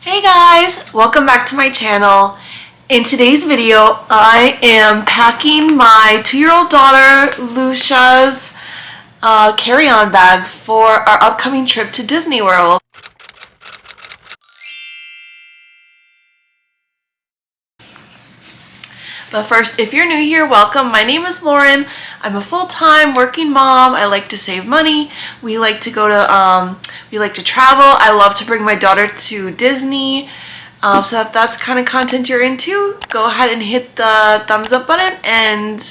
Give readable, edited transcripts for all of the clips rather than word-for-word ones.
Hey guys, welcome back to my channel. In today's video, I am packing my 2-year-old daughter Lucia's carry-on bag for our upcoming trip to Disney World. But first, if you're new here, welcome. My name is Lauren. I'm a full-time working mom. I like to save money. We like to travel. I love to bring my daughter to Disney. So if that's kind of content you're into, go ahead and hit the thumbs up button and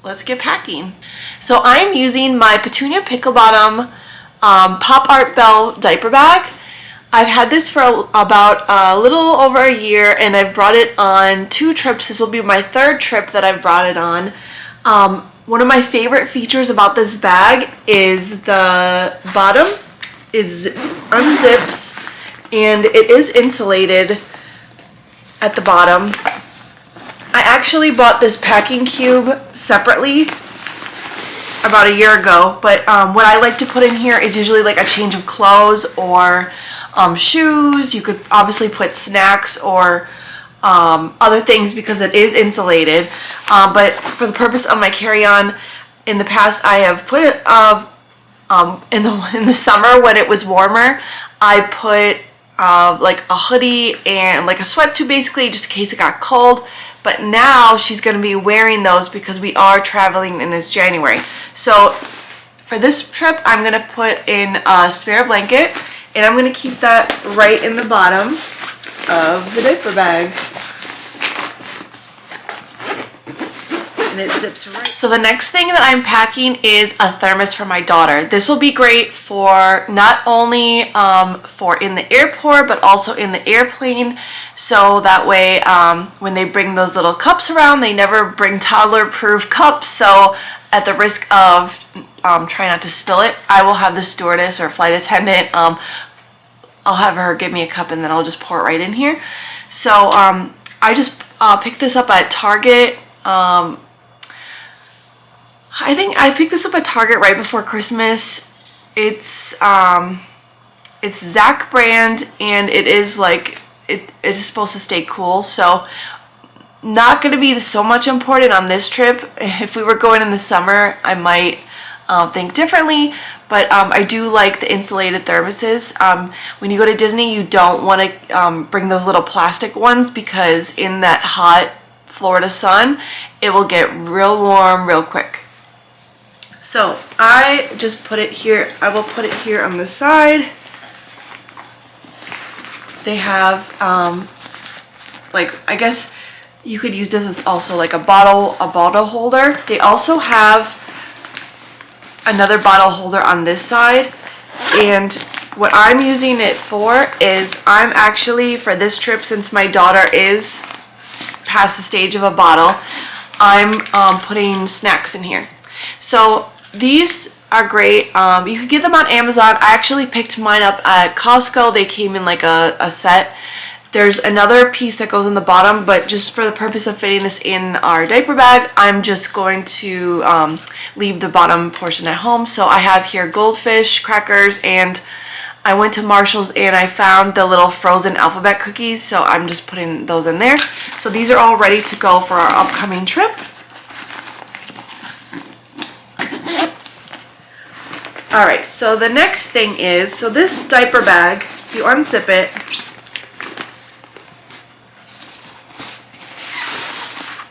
let's get packing. So I'm using my Petunia Pickle Bottom Pop Art Bell diaper bag. I've had this for about a little over a year, and I've brought it on 2 trips. This will be my 3rd trip that I've brought it on. One of my favorite features about this bag is the bottom unzips, and it is insulated at the bottom. I actually bought this packing cube separately about a year ago, but what I like to put in here is usually like a change of clothes or shoes. You could obviously put snacks or other things because it is insulated, but for the purpose of my carry-on, in the past I have put it in the summer when it was warmer, I put like a hoodie and like a sweatsuit basically, just in case it got cold. But now she's going to be wearing those because we are traveling and it's January. So for this trip, I'm going to put in a spare blanket, and I'm going to keep that right in the bottom of the diaper bag. And it zips right. So the next thing that I'm packing is a thermos for my daughter. This will be great for not only for in the airport, but also in the airplane. So that way, when they bring those little cups around, they never bring toddler-proof cups. So at the risk of trying not to spill it, I will have the stewardess or flight attendant, I'll have her give me a cup and then I'll just pour it right in here. So I just picked this up at Target. I think I picked this up at Target right before Christmas. It's Zach brand, and it is like it is supposed to stay cool. So not going to be so much important on this trip. If we were going in the summer, I might think differently, but I do like the insulated thermoses. When you go to Disney, you don't want to bring those little plastic ones because in that hot Florida sun, it will get real warm real quick. So I just put it here. I will put it here on the side. They have like, I guess you could use this as also like a bottle holder. They also have another bottle holder on this side, and what I'm using it for is I'm actually, for this trip, since my daughter is past the stage of a bottle, I'm putting snacks in here. So these are great. You could get them on Amazon. I actually picked mine up at Costco. They came in like a set. There's another piece that goes in the bottom, but just for the purpose of fitting this in our diaper bag, I'm just going to leave the bottom portion at home. So I have here goldfish, crackers, and I went to Marshall's and I found the little frozen alphabet cookies, so I'm just putting those in there. So these are all ready to go for our upcoming trip. Alright, so the next thing is, so this diaper bag, you unzip it,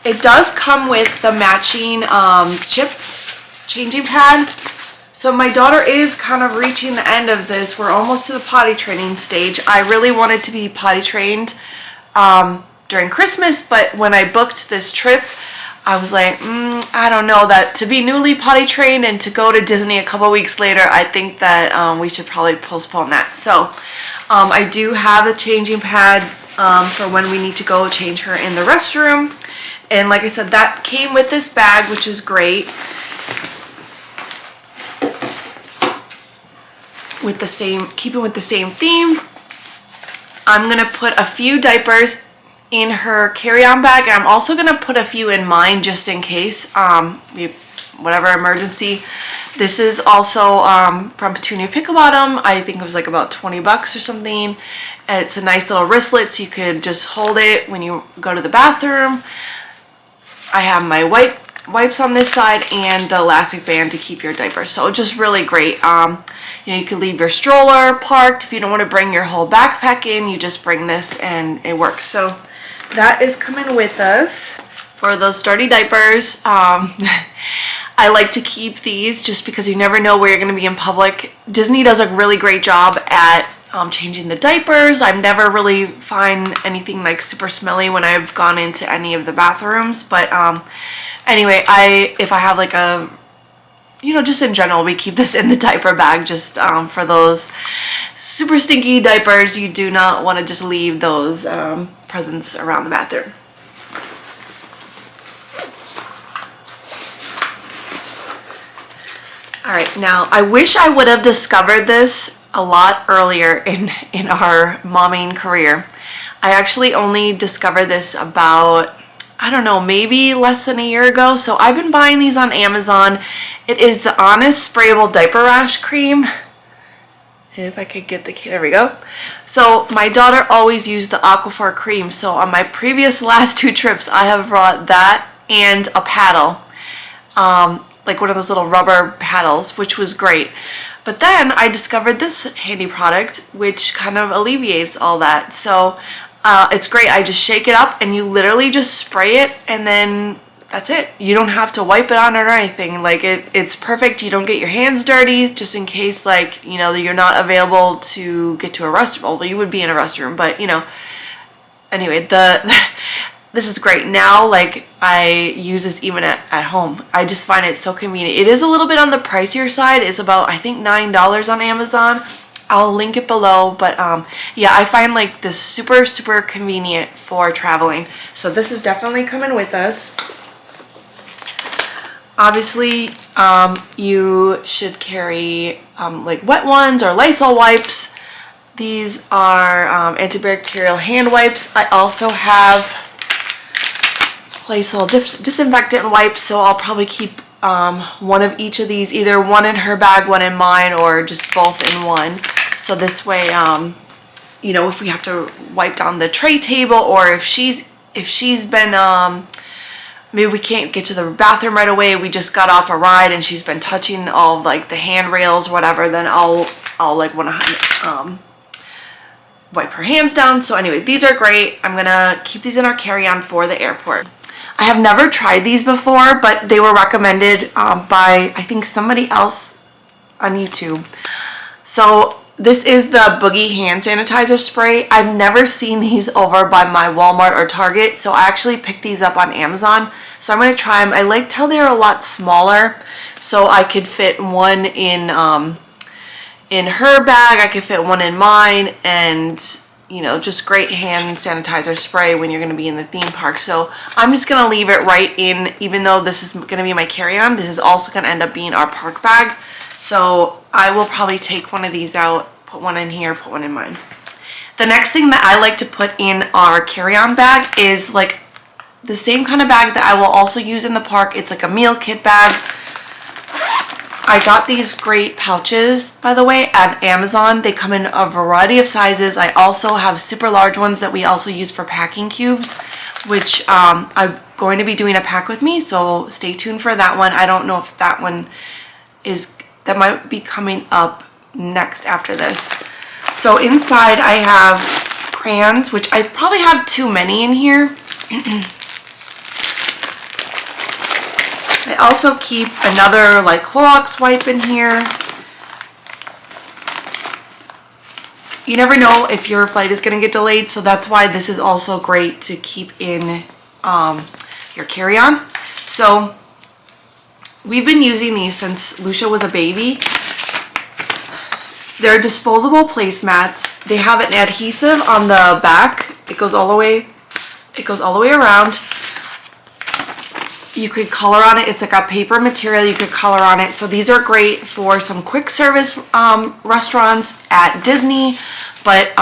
it does come with the matching chip changing pad. So my daughter is kind of reaching the end of this. We're almost to the potty training stage. I really wanted to be potty trained during Christmas, but when I booked this trip, I was like, I don't know, that to be newly potty trained and to go to Disney a couple weeks later, I think that we should probably postpone that. So I do have the changing pad for when we need to go change her in the restroom. And like I said, that came with this bag, which is great. With the same, keeping with the same theme, I'm gonna put a few diapers in her carry-on bag, and I'm also gonna put a few in mine just in case. whatever emergency. This is also from Petunia Pickle Bottom. I think it was like about 20 bucks or something. And it's a nice little wristlet, so you could just hold it when you go to the bathroom. I have my wipes on this side and the elastic band to keep your diapers. So just really great. You can leave your stroller parked. If you don't want to bring your whole backpack in, you just bring this and it works. So that is coming with us. For those sturdy diapers, I like to keep these just because you never know where you're going to be in public. Disney does a really great job at changing the diapers. I've never really find anything like super smelly when I've gone into any of the bathrooms. But anyway, if I have like a, just in general, we keep this in the diaper bag just for those super stinky diapers. You do not want to just leave those presents around the bathroom. All right, now I wish I would have discovered this a lot earlier in our momming career. I actually only discovered this about, I don't know, maybe less than a year ago. So I've been buying these on Amazon. It is the Honest Sprayable Diaper Rash Cream. If I could get there we go. So my daughter always used the Aquaphor cream. So on my previous last 2 trips, I have brought that and a paddle. Like one of those little rubber paddles, which was great. But then I discovered this handy product, which kind of alleviates all that. So it's great. I just shake it up and you literally just spray it and then that's it. You don't have to wipe it on it or anything. Like it's perfect. You don't get your hands dirty, just in case like, you're not available to get to a restroom. Well, you would be in a restroom, but anyway, this is great. Now, like, I use this even at home. I just find it so convenient. It is a little bit on the pricier side. It's about, I think, $9 on Amazon. I'll link it below. But, yeah, I find, like, this super, super convenient for traveling. So this is definitely coming with us. Obviously, you should carry, like, wet ones or Lysol wipes. These are antibacterial hand wipes. I also have Lysol disinfectant wipes, so I'll probably keep one of each of these, either one in her bag, one in mine, or just both in one. So this way, if we have to wipe down the tray table, or if she's been maybe we can't get to the bathroom right away, we just got off a ride and she's been touching all of, like, the handrails, whatever, then I'll like want to wipe her hands down. So anyway, these are great. I'm gonna keep these in our carry-on for the airport. I have never tried these before, but they were recommended by, I think, somebody else on YouTube. So this is the Boogie hand sanitizer spray. I've never seen these over by my Walmart or Target, so I actually picked these up on Amazon. So I'm going to try them. I liked how they're a lot smaller, so I could fit one in her bag, I could fit one in mine, and just great hand sanitizer spray when you're going to be in the theme park. So I'm just going to leave it right in, even though this is going to be my carry-on, this is also going to end up being our park bag. So I will probably take one of these out, put one in here, put one in mine. The next thing that I like to put in our carry-on bag is like the same kind of bag that I will also use in the park. It's like a meal kit bag. I got these great pouches, by the way, at Amazon. They come in a variety of sizes. I also have super large ones that we also use for packing cubes, which I'm going to be doing a pack with me, so stay tuned for that one. I don't know if that one that might be coming up next after this. So inside I have crayons, which I probably have too many in here. I also keep another like Clorox wipe in here. You never know if your flight is going to get delayed, so that's why this is also great to keep in your carry-on. So we've been using these since Lucia was a baby. They're disposable placemats. They have an adhesive on the back. It goes all the way around. You could color on it. It's like a paper material. You could color on it. So these are great for some quick service restaurants at Disney. But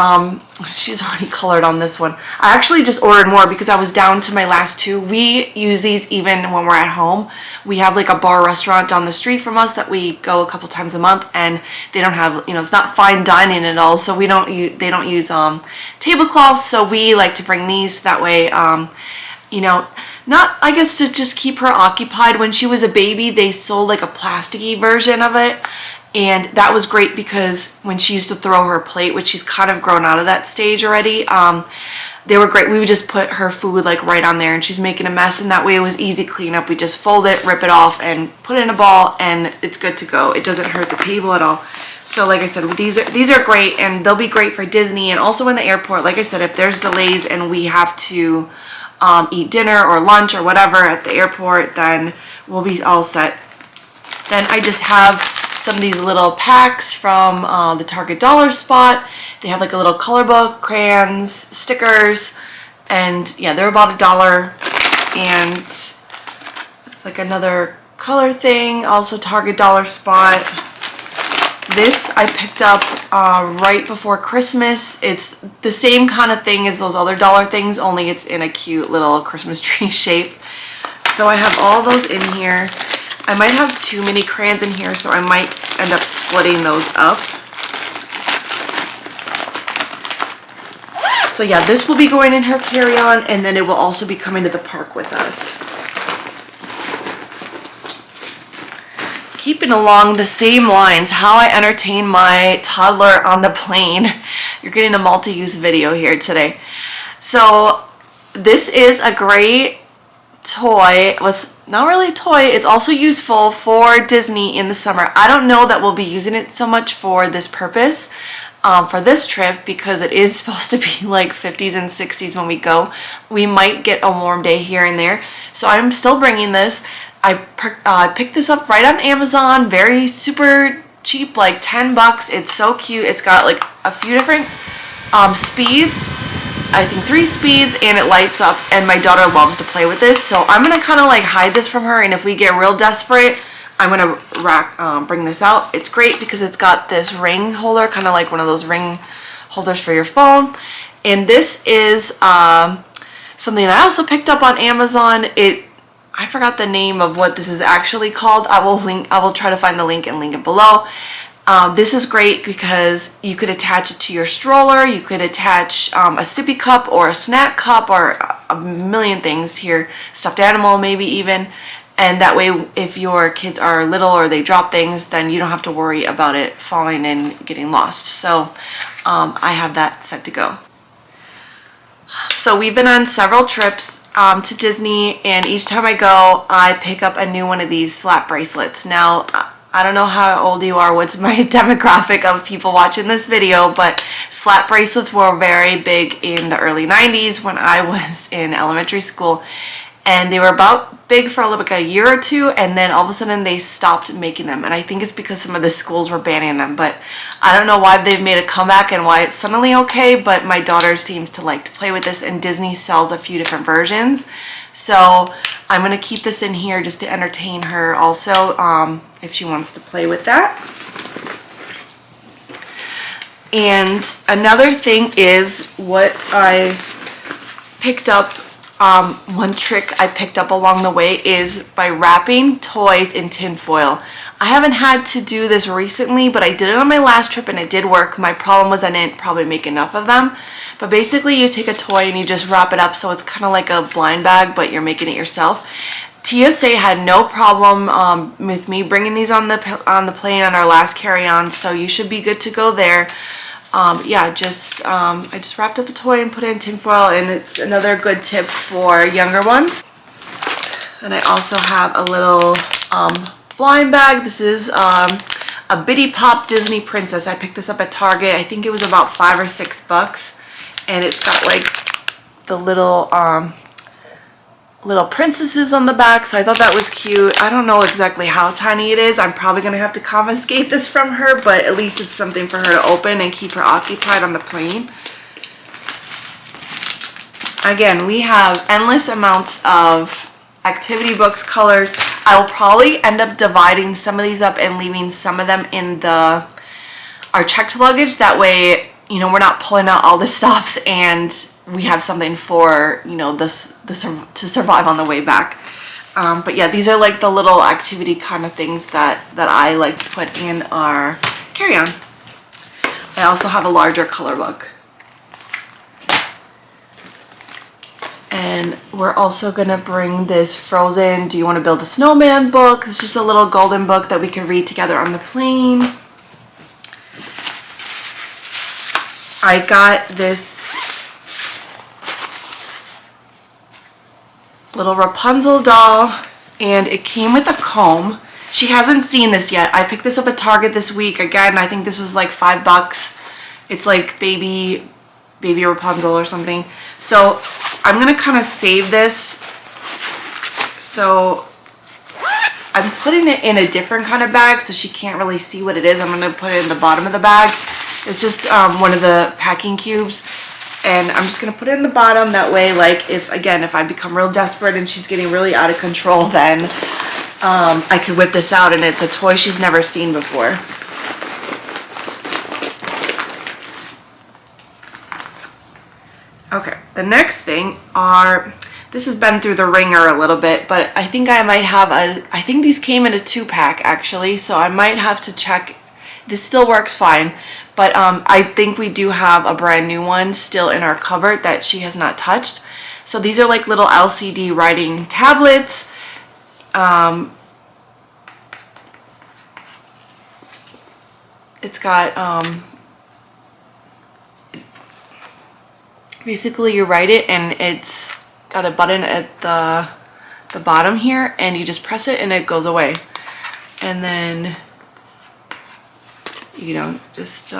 she's already colored on this one. I actually just ordered more because I was down to my last two. We use these even when we're at home. We have like a bar restaurant down the street from us that we go a couple times a month, and they don't have, you know, it's not fine dining at all, so they don't use tablecloths, so we like to bring these that way, you know, not, I guess, to just keep her occupied. When she was a baby, they sold like a plasticky version of it, and that was great because when she used to throw her plate, which she's kind of grown out of that stage already, they were great. We would just put her food like right on there and she's making a mess, and that way it was easy cleanup. We just fold it, rip it off, and put it in a ball, and it's good to go. It doesn't hurt the table at all. So like I said, these are great, and they'll be great for Disney and also in the airport. Like I said, if there's delays and we have to eat dinner or lunch or whatever at the airport, then we'll be all set. Then I just have some of these little packs from the Target dollar spot. They have like a little color book, crayons, stickers, and yeah, they're about $1. And it's like another color thing, also Target dollar spot. This I picked up right before Christmas. It's the same kind of thing as those other dollar things, only it's in a cute little Christmas tree shape. So I have all those in here. I might have too many crayons in here, so I might end up splitting those up. So yeah, this will be going in her carry-on, and then it will also be coming to the park with us. Keeping along the same lines, how I entertain my toddler on the plane. You're getting a multi-use video here today. So this is a great toy. Was not really a toy, it's also useful for Disney in the summer. I don't know that we'll be using it so much for this purpose, for this trip, because it is supposed to be like 50s and 60s when we go. We might get a warm day here and there, so I'm still bringing this. I picked this up right on Amazon, very super cheap, like 10 bucks. It's so cute. It's got like a few different speeds, I think 3 speeds, and it lights up, and my daughter loves to play with this, so I'm gonna kind of like hide this from her, and if we get real desperate, I'm gonna bring this out. It's great because it's got this ring holder, kind of like one of those ring holders for your phone, and this is something I also picked up on Amazon. I forgot the name of what this is actually called. I will try to find the link and link it below. This is great because you could attach it to your stroller, you could attach a sippy cup or a snack cup or a million things here, stuffed animal maybe even, and that way if your kids are little or they drop things, then you don't have to worry about it falling and getting lost. So I have that set to go. So we've been on several trips to Disney, and each time I go I pick up a new one of these slap bracelets. Now I don't know how old you are, what's my demographic of people watching this video, but slap bracelets were very big in the early 90s when I was in elementary school, and they were about big for like a year or two, and then all of a sudden they stopped making them, and I think it's because some of the schools were banning them, but I don't know why they've made a comeback and why it's suddenly okay, but my daughter seems to like to play with this, and Disney sells a few different versions. So I'm going to keep this in here just to entertain her also, if she wants to play with that. And another thing is what I picked up, one trick I picked up along the way is by wrapping toys in tin foil. I haven't had to do this recently, but I did it on my last trip and it did work. My problem was I didn't probably make enough of them. But basically you take a toy and you just wrap it up so it's kind of like a blind bag, but you're making it yourself. TSA had no problem with me bringing these on the plane on our last carry-on, so you should be good to go there. Yeah, I just wrapped up a toy and put it in tin foil, and it's another good tip for younger ones. Then I also have a little blind bag. This is a Bitty Pop Disney Princess. I picked this up at Target. I think it was about $5 or $6, and it's got like the little princesses on the back, so I thought that was cute. I don't know exactly how tiny it is. I'm probably gonna have to confiscate this from her, but at least it's something for her to open and keep her occupied on the plane. Again, we have endless amounts of activity books, colors. I will probably end up dividing some of these up and leaving some of them in our checked luggage. That way, you know, we're not pulling out all the stuffs and we have something for, you know, this to survive on the way back. But yeah, these are like the little activity kind of things that I like to put in our carry-on. I also have a larger color book. And we're also gonna bring this Frozen Do You Want to Build a Snowman book. It's just a little golden book that we can read together on the plane. I got this little Rapunzel doll, and it came with a comb. She hasn't seen this yet. I picked this up at Target this week. Again, I think this was like $5. It's like baby Rapunzel or something. So I'm gonna kind of save this. So I'm putting it in a different kind of bag so she can't really see what it is. I'm gonna put it in the bottom of the bag. It's just one of the packing cubes. And I'm just gonna put it in the bottom. That way, like, if I become real desperate and she's getting really out of control, then I could whip this out and it's a toy she's never seen before. Okay, the next thing are, this has been through the ringer a little bit, but I think I might have I think these came in a 2-pack actually, so I might have to check. This still works fine, but I think we do have a brand new one still in our cupboard that she has not touched. So these are like little LCD writing tablets. It's got, basically you write it and it's got a button at the bottom here, and you just press it and it goes away. And then, you know, just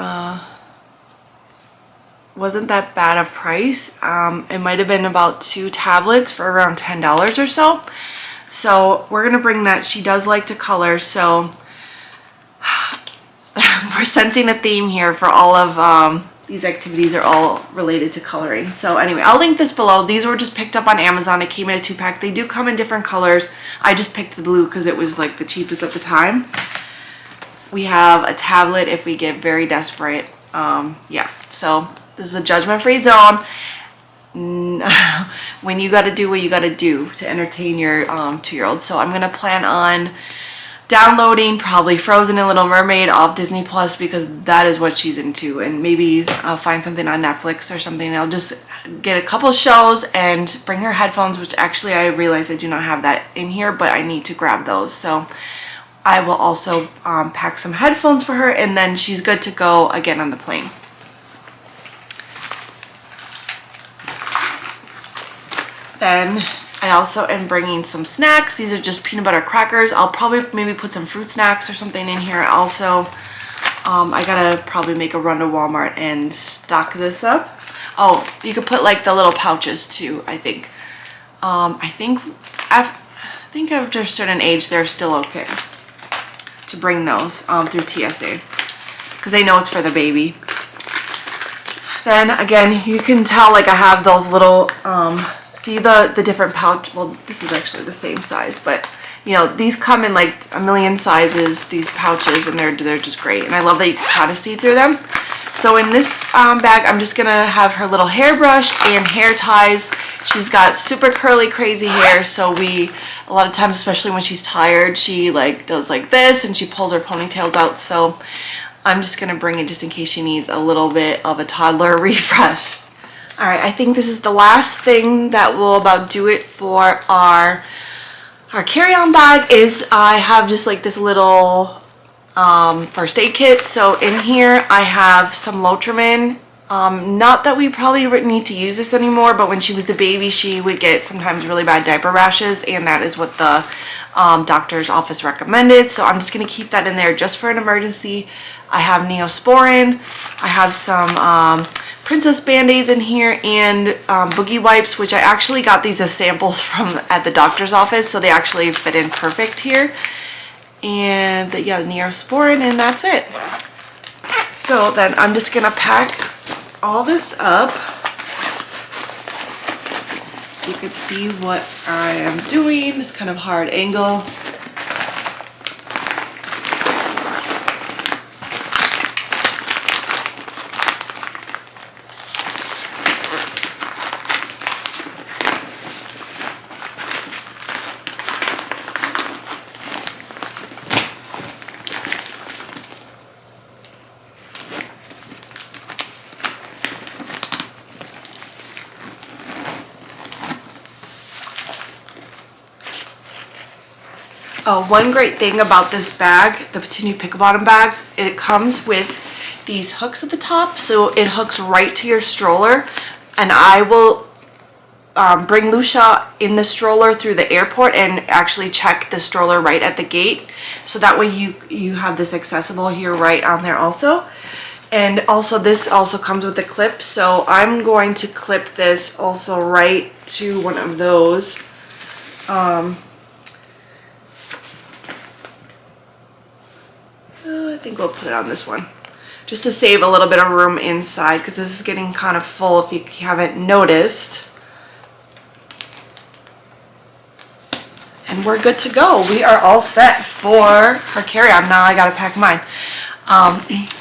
wasn't that bad of price. It might have been about 2 tablets for around $10 or so. So we're gonna bring that. She does like to color, so we're sensing a theme here for all of these activities are all related to coloring. So anyway, I'll link this below. These were just picked up on Amazon. It came in a 2-pack. They do come in different colors. I just picked the blue because it was like the cheapest at the time. We have a tablet if we get very desperate. Yeah, so this is a judgment-free zone. When you got to do what you got to do to entertain your 2-year-old. So I'm gonna plan on downloading probably Frozen and Little Mermaid off Disney Plus because that is what she's into, and maybe I'll find something on Netflix or something. I'll just get a couple shows and bring her headphones, which actually I realize I do not have that in here, but I need to grab those. So I will also pack some headphones for her, and then she's good to go again on the plane. Then I also am bringing some snacks. These are just peanut butter crackers. I'll probably maybe put some fruit snacks or something in here also. I gotta probably make a run to Walmart and stock this up. Oh, you could put like the little pouches too, I think. I think after a certain age they're still okay to bring those through TSA because they know it's for the baby. Then again, you can tell like I have those little see the different pouch. Well, this is actually the same size, but you know, these come in like a million sizes, these pouches, and they're just great. And I love that you can kind of see through them. So in this bag, I'm just gonna have her little hairbrush and hair ties. She's got super curly, crazy hair, so a lot of times, especially when she's tired, she like does like this and she pulls her ponytails out. So I'm just gonna bring it just in case she needs a little bit of a toddler refresh. All right, I think this is the last thing that will about do it for our carry-on bag. Is I have just like this little first aid kit. So in here I have some Lotrimin. Not that we probably need to use this anymore, but when she was the baby, she would get sometimes really bad diaper rashes, and that is what the doctor's office recommended. So I'm just gonna keep that in there just for an emergency. I have Neosporin. I have some Princess Band-Aids in here, and Boogie Wipes, which I actually got these as samples from at the doctor's office, so they actually fit in perfect here. And yeah, Neosporin, and that's it. So then I'm just gonna pack all this up. You can see what I am doing. This kind of hard angle. One great thing about this bag, the Petunia Pickle Bottom bags, it comes with these hooks at the top, so it hooks right to your stroller, and I will bring Lucia in the stroller through the airport and actually check the stroller right at the gate, so that way you have this accessible here right on there also. And also this also comes with a clip, so I'm going to clip this also right to one of those. I think we'll put it on this one, just to save a little bit of room inside, because this is getting kind of full if you haven't noticed. And we're good to go. We are all set for her carry-on. Now I gotta pack mine.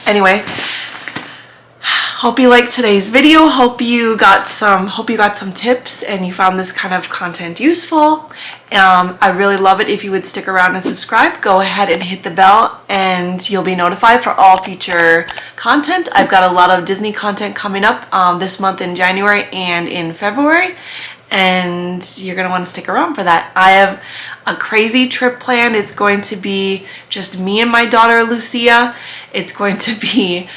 Anyway, hope you liked today's video. Hope you got some tips and you found this kind of content useful. I really love it if you would stick around and subscribe. Go ahead and hit the bell and you'll be notified for all future content. I've got a lot of Disney content coming up this month in January and in February, and you're going to want to stick around for that. I have a crazy trip planned. It's going to be just me and my daughter Lucia. It's going to be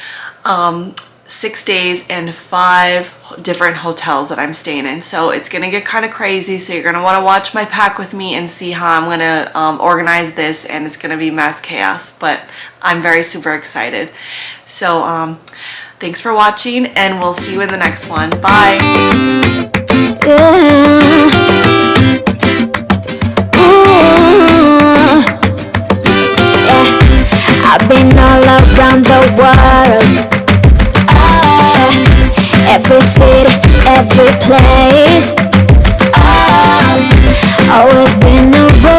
6 days and 5 different hotels that I'm staying in, so it's gonna get kind of crazy. So you're gonna want to watch my pack with me and see how I'm gonna organize this, and it's gonna be mass chaos, but I'm very super excited. So thanks for watching, and we'll see you in the next one. Bye. I've been all around the world, every city, every place.